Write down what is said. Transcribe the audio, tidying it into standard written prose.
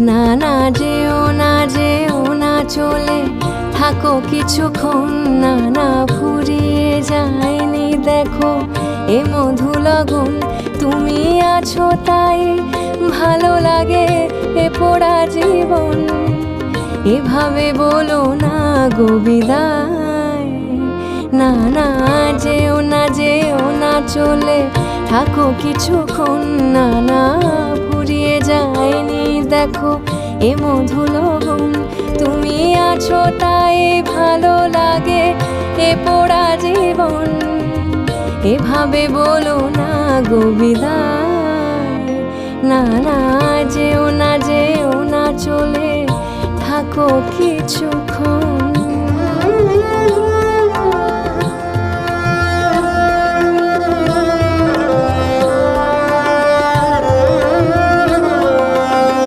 না না যেও না যেও না চলে থাকো কিছুক্ষণ, না না ফুরিয়ে যায়নি দেখো এ মধু লগন। তুমি আছো তাই ভালো লাগে এ পোড়া জীবন, এভাবে বলো না গো বিদায়। না না যেও না যেও না চলে থাকো কিছুক্ষণ, না না ফুরিয়ে যায়নি দেখো এ মধু লগন। তুমি আছো তাই ভালো লাগে এ পোড়া জীবন, এভাবে বলো না গো বিদায়। না না যেও না যেও না চলে থাকো কিছু